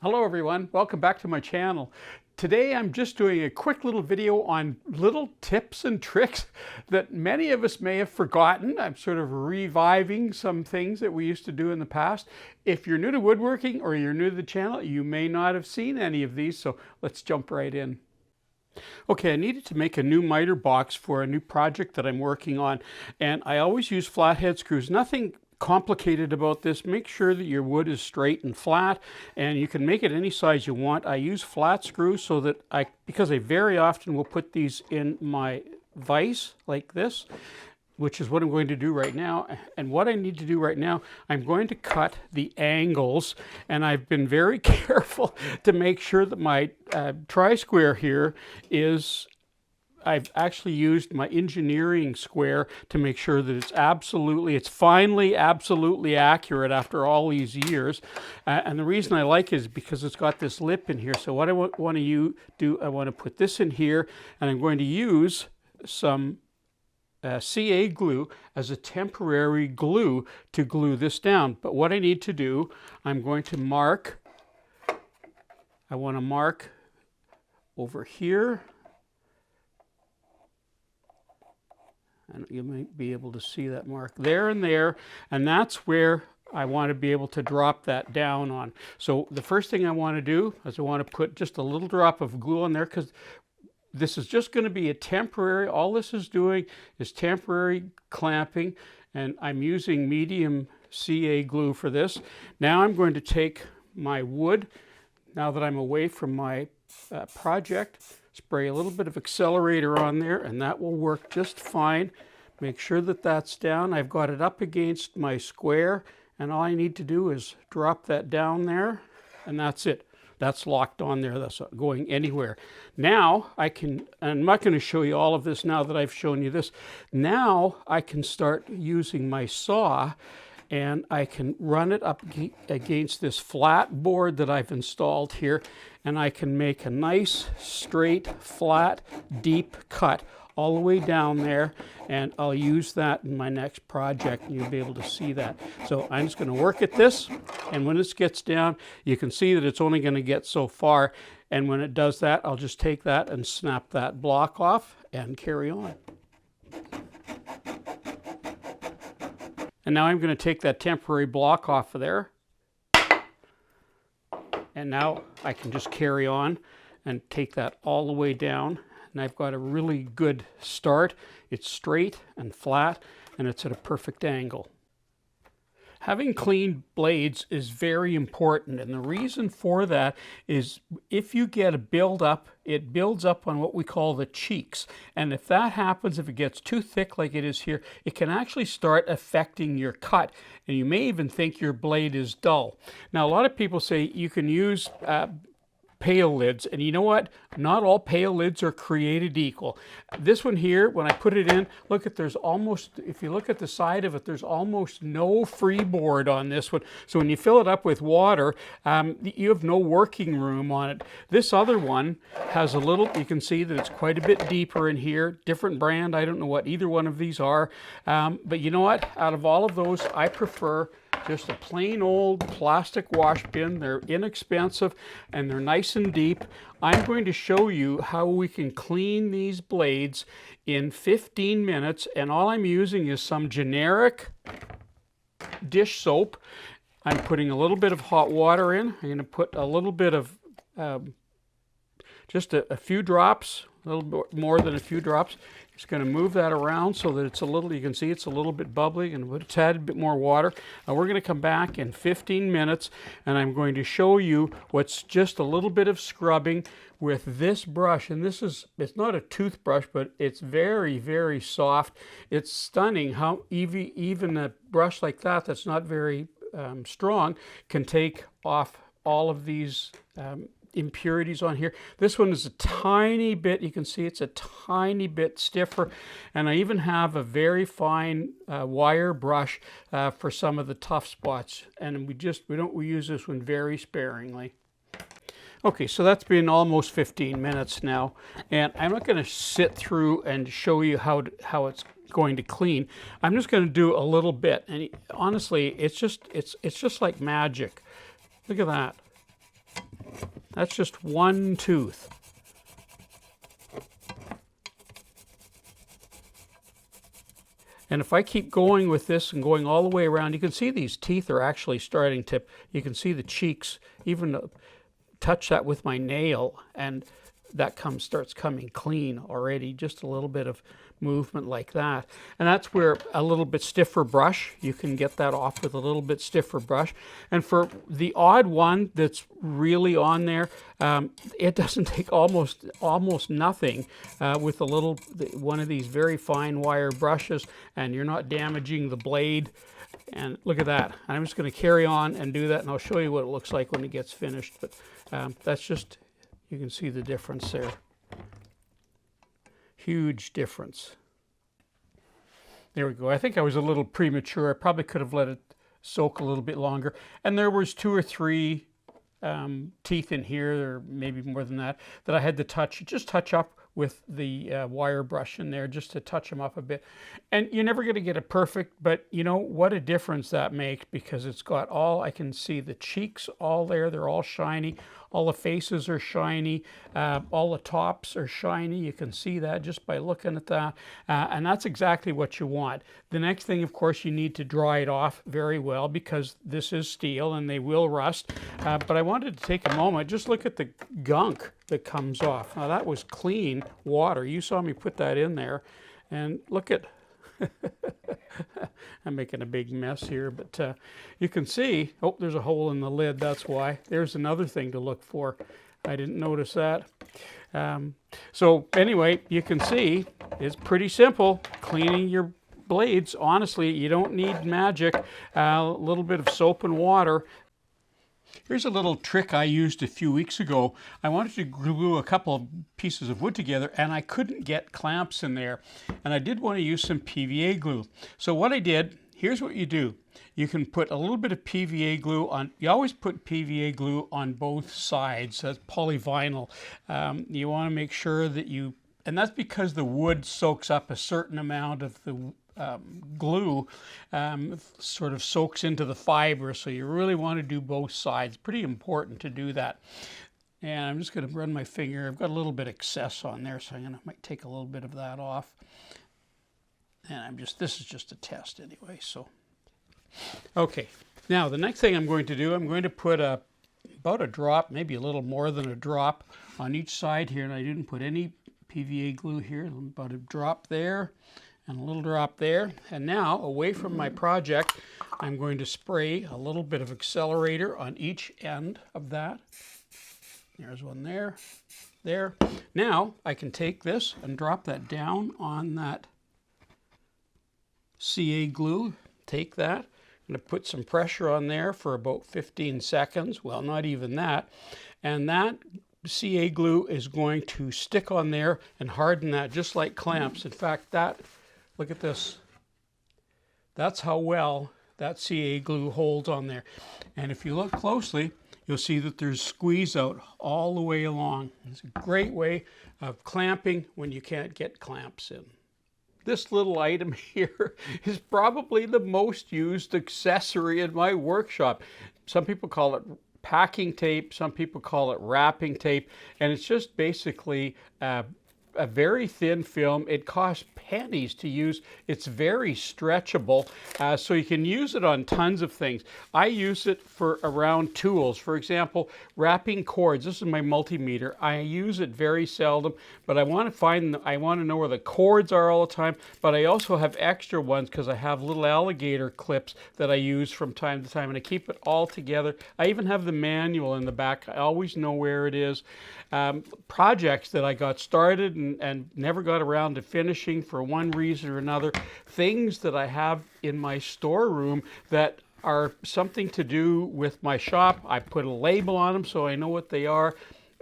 Hello everyone, welcome back to my channel. Today I'm just doing a quick little video on little tips and tricks that many of us may have forgotten. I'm sort of reviving some things that we used to do in the past. If you're new to woodworking or you're new to the channel, you may not have seen any of these, so let's jump right in. Okay, I needed to make a new miter box for a new project that I'm working on, and I always use flathead screws. Nothing complicated about this. Make sure that your wood is straight and flat, and you can make it any size you want. I use flat screws so that because I very often will put these in my vise like this, which is what I'm going to do right now. And what I need to do right now, I'm going to cut the angles, and I've been very careful to make sure that my tri-square here is, I've actually used my engineering square to make sure that it's finally absolutely accurate after all these years. And the reason I like it is because it's got this lip in here. So what I want to do, I want to put this in here, and I'm going to use some CA glue as a temporary glue to glue this down. But what I need to do, I'm going to mark, I want to mark over here. And you might be able to see that mark there and there, and that's where I want to be able to drop that down on. So the first thing I want to do is I want to put just a little drop of glue on there, because this is just going to be a temporary, all this is doing is temporary clamping, and I'm using medium CA glue for this. Now I'm going to take my wood, now that I'm away from my project, spray a little bit of accelerator on there, and that will work just fine. Make sure that that's down. I've got it up against my square, and all I need to do is drop that down there, and that's it. That's locked on there. That's not going anywhere. Now I can, and I'm not going to show you all of this now that I've shown you this. Now I can start using my saw, and I can run it up against this flat board that I've installed here, and I can make a nice, straight, flat, deep cut all the way down there, and I'll use that in my next project, and you'll be able to see that. So I'm just going to work at this, and when this gets down, you can see that it's only going to get so far, and when it does that, I'll just take that and snap that block off and carry on. And now I'm going to take that temporary block off of there. And now I can just carry on and take that all the way down. And I've got a really good start. It's straight and flat, and it's at a perfect angle. Having clean blades is very important, and the reason for that is if you get a buildup, it builds up on what we call the cheeks. And if that happens, if it gets too thick like it is here, it can actually start affecting your cut, and you may even think your blade is dull. Now, a lot of people say you can use pail lids, and you know what? Not all pail lids are created equal. This one here, when I put it in, look at, there's almost, if you look at the side of it, there's almost no freeboard on this one. So when you fill it up with water, you have no working room on it. This other one has a little, you can see that it's quite a bit deeper in here. Different brand, I don't know what either one of these are. But you know what? Out of all of those, I prefer just a plain old plastic wash bin. They're inexpensive and they're nice and deep. I'm going to show you how we can clean these blades in 15 minutes, and all I'm using is some generic dish soap. I'm putting a little bit of hot water in. I'm going to put a little bit of just a few drops, a little bit more than a few drops. Just going to move that around so that it's a little, you can see it's a little bit bubbly, and put a tad bit more water. Now we're going to come back in 15 minutes, and I'm going to show you what's just a little bit of scrubbing with this brush. And this is, it's not a toothbrush, but it's very, very soft. It's stunning how even a brush like that, that's not very strong, can take off all of these impurities on here. This one is a tiny bit, you can see it's a tiny bit stiffer, and I even have a very fine wire brush for some of the tough spots, and we use this one very sparingly. Okay, so that's been almost 15 minutes now, and I'm not going to sit through and show you how it's going to clean. I'm just going to do a little bit, and honestly, it's just like magic. Look at that. That's just one tooth. And if I keep going with this and going all the way around, you can see these teeth are actually starting to, you can see the cheeks, even touch that with my nail, and that starts coming clean already, just a little bit of movement like that. And that's where a little bit stiffer brush, you can get that off with a little bit stiffer brush. And for the odd one that's really on there, it doesn't take almost nothing with a little one of these very fine wire brushes, and you're not damaging the blade. And look at that. I'm just going to carry on and do that, and I'll show you what it looks like when it gets finished. But that's just, you can see the difference there. Huge difference. There we go. I think I was a little premature. I probably could have let it soak a little bit longer. And there was 2 or 3 teeth in here, or maybe more than that, that I had to just touch up with the wire brush in there, just to touch them up a bit. And you're never going to get it perfect, but you know what a difference that makes, because it's got all, I can see the cheeks all there, they're all shiny, all the faces are shiny, all the tops are shiny. You can see that just by looking at that, and that's exactly what you want. The next thing, of course, you need to dry it off very well, because this is steel and they will rust. But I wanted to take a moment, just look at the gunk that comes off. Now that was clean water. You saw me put that in there, and look at I'm making a big mess here, but you can see, oh, there's a hole in the lid, that's why. There's another thing to look for. I didn't notice that. So anyway, you can see it's pretty simple cleaning your blades. Honestly, you don't need magic. A little bit of soap and water. Here's a little trick I used a few weeks ago. I wanted to glue a couple of pieces of wood together, and I couldn't get clamps in there. And I did want to use some PVA glue. So what I did, here's what you do. You can put a little bit of PVA glue on, you always put PVA glue on both sides. That's polyvinyl. You want to make sure that you, and that's because the wood soaks up a certain amount of the glue, sort of soaks into the fiber, so you really want to do both sides. Pretty important to do that. And I'm just going to run my finger. I've got a little bit of excess on there, so might take a little bit of that off. And this is just a test anyway, so. Okay, now the next thing I'm going to do, I'm going to put about a drop, maybe a little more than a drop on each side here, and I didn't put any PVA glue here. About a drop there, and a little drop there. And now, away from my project, I'm going to spray a little bit of accelerator on each end of that. There's one there, there. Now, I can take this and drop that down on that CA glue. Take that. I'm going to put some pressure on there for about 15 seconds. Well, not even that. And that CA glue is going to stick on there and harden that just like clamps. In fact, look at this. That's how well that CA glue holds on there. And if you look closely, you'll see that there's squeeze out all the way along. It's a great way of clamping when you can't get clamps in. This little item here is probably the most used accessory in my workshop. Some people call it packing tape, some people call it wrapping tape, and it's just basically a very thin film. It costs pennies to use. It's very stretchable, so you can use it on tons of things. I use it for around tools. For example, wrapping cords. This is my multimeter. I use it very seldom, but I want to know where the cords are all the time, but I also have extra ones because I have little alligator clips that I use from time to time, and I keep it all together. I even have the manual in the back. I always know where it is. Projects that I got started and never got around to finishing for one reason or another. Things that I have in my storeroom that are something to do with my shop. I put a label on them so I know what they are.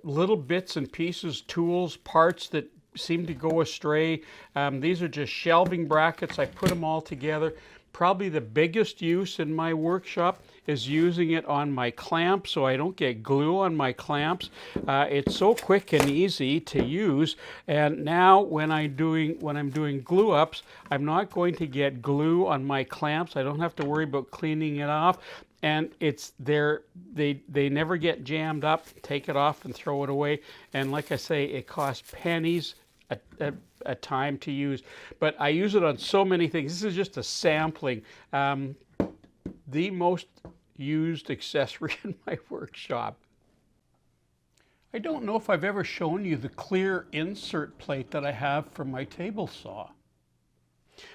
Little bits and pieces, tools, parts that seem to go astray. These are just shelving brackets. I put them all together. Probably the biggest use in my workshop is using it on my clamps so I don't get glue on my clamps. It's so quick and easy to use, and now when I'm doing glue ups, I'm not going to get glue on my clamps. I don't have to worry about cleaning it off. and it's there. They never get jammed up. Take it off and throw it away. And like I say, it costs pennies a time to use. But I use it on so many things. This is just a sampling. The most used accessory in my workshop. I don't know if I've ever shown you the clear insert plate that I have for my table saw.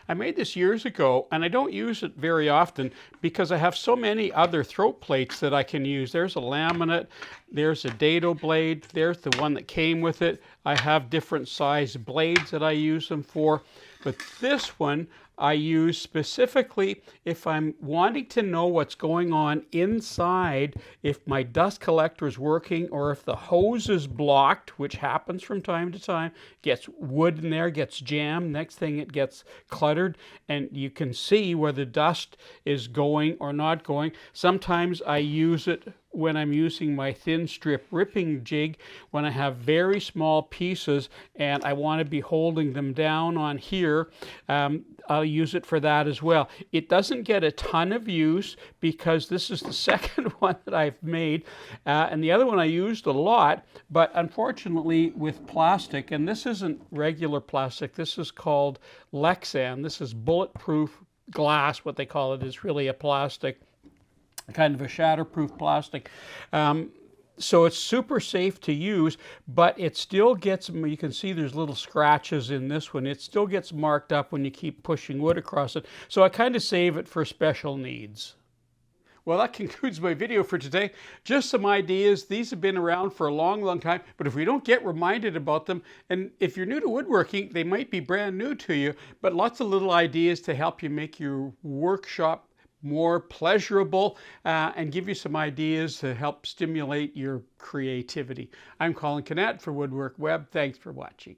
I made this years ago, and I don't use it very often because I have so many other throat plates that I can use. There's a laminate, there's a dado blade, there's the one that came with it. I have different size blades that I use them for, but this one I use specifically if I'm wanting to know what's going on inside, if my dust collector is working or if the hose is blocked, which happens from time to time, gets wood in there, gets jammed, next thing it gets cluttered, and you can see whether dust is going or not going. Sometimes I use it when I'm using my thin strip ripping jig, when I have very small pieces and I want to be holding them down on here, I'll use it for that as well. It doesn't get a ton of use because this is the second one that I've made, and the other one I used a lot, but unfortunately with plastic, and this isn't regular plastic, this is called Lexan. This is bulletproof glass. What they call it is really a plastic, kind of a shatterproof plastic. So it's super safe to use, but it still gets, you can see there's little scratches in this one. It still gets marked up when you keep pushing wood across it. So I kind of save it for special needs. Well, that concludes my video for today. Just some ideas. These have been around for a long, long time, but if we don't get reminded about them, and if you're new to woodworking, they might be brand new to you, but lots of little ideas to help you make your workshop more pleasurable and give you some ideas to help stimulate your creativity. I'm Colin for Woodwork Web. Thanks for watching.